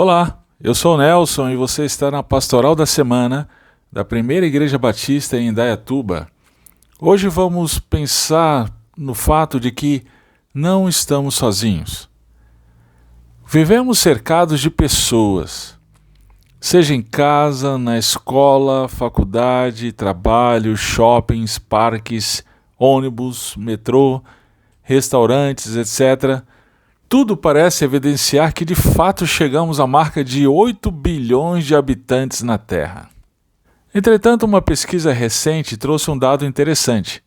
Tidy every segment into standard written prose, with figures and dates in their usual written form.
Olá, eu sou o Nelson e você está na Pastoral da Semana da Primeira Igreja Batista em Indaiatuba. Hoje vamos pensar no fato de que não estamos sozinhos. Vivemos cercados de pessoas, seja em casa, na escola, faculdade, trabalho, shoppings, parques, ônibus, metrô, restaurantes, etc. Tudo parece evidenciar que de fato chegamos à marca de 8 bilhões de habitantes na Terra. Entretanto, uma pesquisa recente trouxe um dado interessante.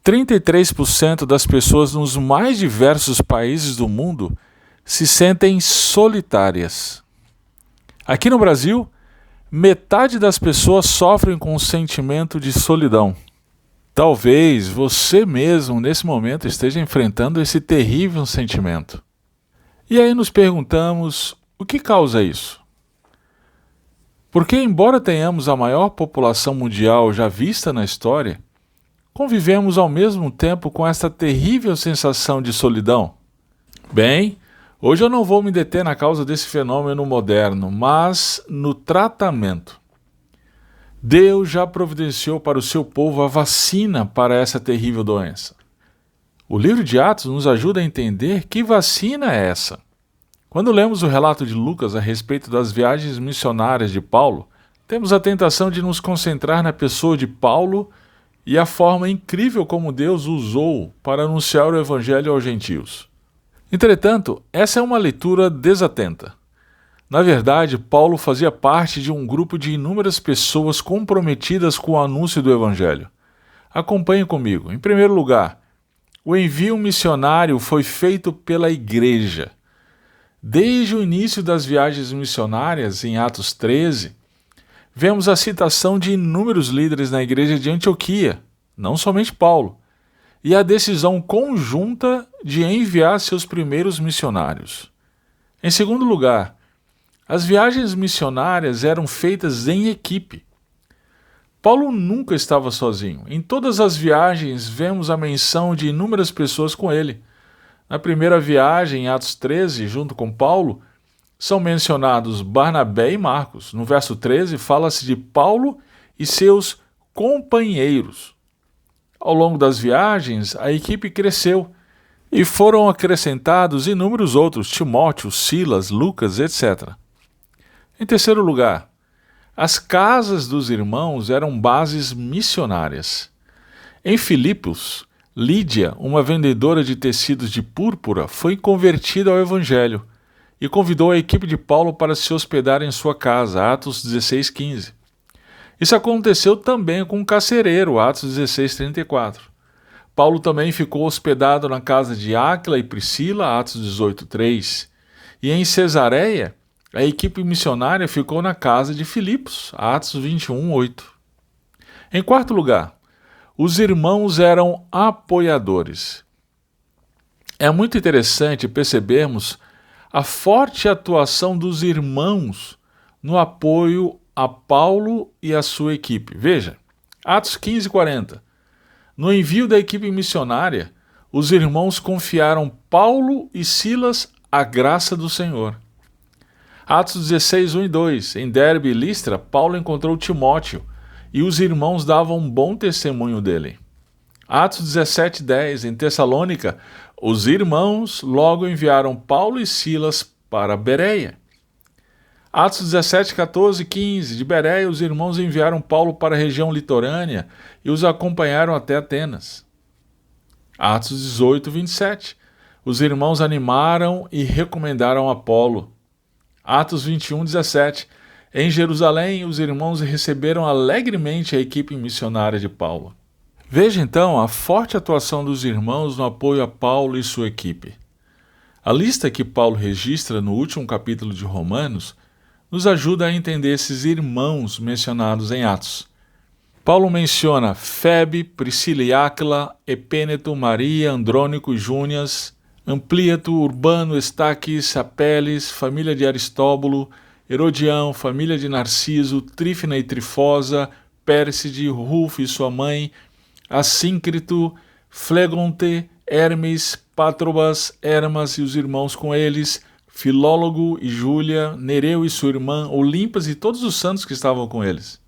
33% das pessoas nos mais diversos países do mundo se sentem solitárias. Aqui no Brasil, metade das pessoas sofrem com o sentimento de solidão. Talvez você mesmo, nesse momento, esteja enfrentando esse terrível sentimento. E aí nos perguntamos, o que causa isso? Porque, embora tenhamos a maior população mundial já vista na história, convivemos ao mesmo tempo com essa terrível sensação de solidão. Bem, hoje eu não vou me deter na causa desse fenômeno moderno, mas no tratamento. Deus já providenciou para o seu povo a vacina para essa terrível doença. O livro de Atos nos ajuda a entender que vacina é essa. Quando lemos o relato de Lucas a respeito das viagens missionárias de Paulo, temos a tentação de nos concentrar na pessoa de Paulo e a forma incrível como Deus usou para anunciar o evangelho aos gentios. Entretanto, essa é uma leitura desatenta. Na verdade, Paulo fazia parte de um grupo de inúmeras pessoas comprometidas com o anúncio do Evangelho. Acompanhe comigo. Em primeiro lugar, o envio missionário foi feito pela igreja. Desde o início das viagens missionárias, em Atos 13, vemos a citação de inúmeros líderes na igreja de Antioquia, não somente Paulo, e a decisão conjunta de enviar seus primeiros missionários. Em segundo lugar, as viagens missionárias eram feitas em equipe. Paulo nunca estava sozinho. Em todas as viagens vemos a menção de inúmeras pessoas com ele. Na primeira viagem, em Atos 13, junto com Paulo, são mencionados Barnabé e Marcos. No verso 13, fala-se de Paulo e seus companheiros. Ao longo das viagens, a equipe cresceu e foram acrescentados inúmeros outros, Timóteo, Silas, Lucas, etc. Em terceiro lugar, as casas dos irmãos eram bases missionárias. Em Filipos, Lídia, uma vendedora de tecidos de púrpura, foi convertida ao Evangelho e convidou a equipe de Paulo para se hospedar em sua casa, Atos 16:15. Isso aconteceu também com um carcereiro, Atos 16:34. Paulo também ficou hospedado na casa de Áquila e Priscila, Atos 18:3. E em Cesareia, a equipe missionária ficou na casa de Filipos, Atos 21:8. Em quarto lugar, os irmãos eram apoiadores. É muito interessante percebermos a forte atuação dos irmãos no apoio a Paulo e a sua equipe. Veja, Atos 15:40. No envio da equipe missionária, os irmãos confiaram Paulo e Silas à graça do Senhor. Atos 16:1 e 2. Em Derbe e Listra, Paulo encontrou Timóteo e os irmãos davam um bom testemunho dele. Atos 17:10. Em Tessalônica, os irmãos logo enviaram Paulo e Silas para Bereia. Atos 17:14 e 15. De Bereia, os irmãos enviaram Paulo para a região litorânea e os acompanharam até Atenas. Atos 18:27. Os irmãos animaram e recomendaram Apolo. Atos 21:17. Em Jerusalém, os irmãos receberam alegremente a equipe missionária de Paulo. Veja então a forte atuação dos irmãos no apoio a Paulo e sua equipe. A lista que Paulo registra no último capítulo de Romanos nos ajuda a entender esses irmãos mencionados em Atos. Paulo menciona Febe, Priscila e Áquila, Epêneto, Maria, Andrônico e Júnias, Amplíato, Urbano, Estaques, Apeles, família de Aristóbulo, Herodião, família de Narciso, Trífina e Trifosa, Pérside, Rufo e sua mãe, Assíncrito, Flegonte, Hermes, Pátrobas, Hermas e os irmãos com eles, Filólogo e Júlia, Nereu e sua irmã, Olimpas e todos os santos que estavam com eles.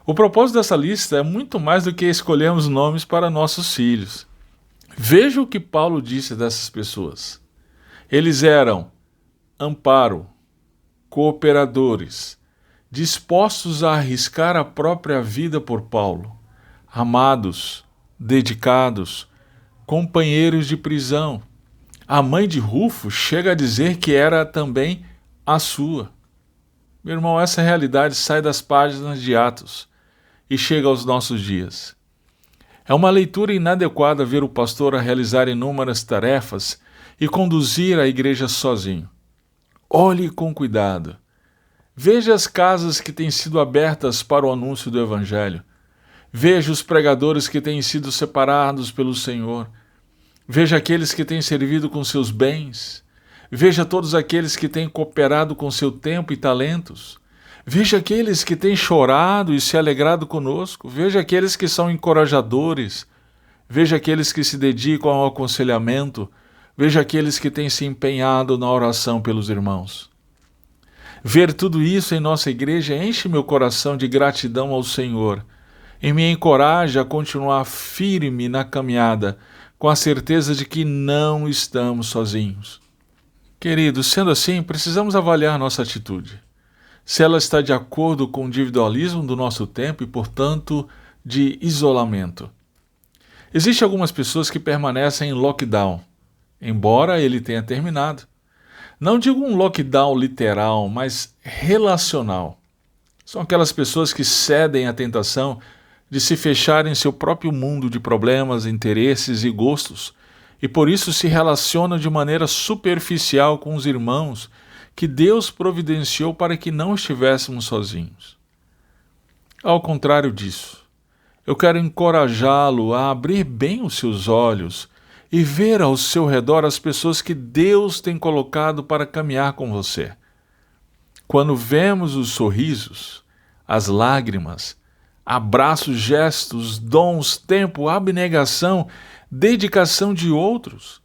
O propósito dessa lista é muito mais do que escolhermos nomes para nossos filhos. Veja o que Paulo disse dessas pessoas. Eles eram amparo, cooperadores, dispostos a arriscar a própria vida por Paulo, amados, dedicados, companheiros de prisão. A mãe de Rufo chega a dizer que era também a sua. Meu irmão, essa realidade sai das páginas de Atos e chega aos nossos dias. É uma leitura inadequada ver o pastor a realizar inúmeras tarefas e conduzir a igreja sozinho. Olhe com cuidado. Veja as casas que têm sido abertas para o anúncio do Evangelho. Veja os pregadores que têm sido separados pelo Senhor. Veja aqueles que têm servido com seus bens. Veja todos aqueles que têm cooperado com seu tempo e talentos. Veja aqueles que têm chorado e se alegrado conosco. Veja aqueles que são encorajadores. Veja aqueles que se dedicam ao aconselhamento. Veja aqueles que têm se empenhado na oração pelos irmãos. Ver tudo isso em nossa igreja enche meu coração de gratidão ao Senhor e me encoraja a continuar firme na caminhada, com a certeza de que não estamos sozinhos. Queridos, sendo assim, precisamos avaliar nossa atitude. Se ela está de acordo com o individualismo do nosso tempo e, portanto, de isolamento. Existem algumas pessoas que permanecem em lockdown, embora ele tenha terminado. Não digo um lockdown literal, mas relacional. São aquelas pessoas que cedem à tentação de se fechar em seu próprio mundo de problemas, interesses e gostos, e por isso se relacionam de maneira superficial com os irmãos que Deus providenciou para que não estivéssemos sozinhos. Ao contrário disso, eu quero encorajá-lo a abrir bem os seus olhos e ver ao seu redor as pessoas que Deus tem colocado para caminhar com você. Quando vemos os sorrisos, as lágrimas, abraços, gestos, dons, tempo, abnegação, dedicação de outros,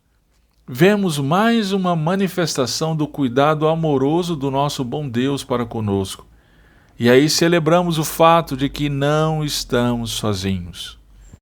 vemos mais uma manifestação do cuidado amoroso do nosso bom Deus para conosco. E aí celebramos o fato de que não estamos sozinhos.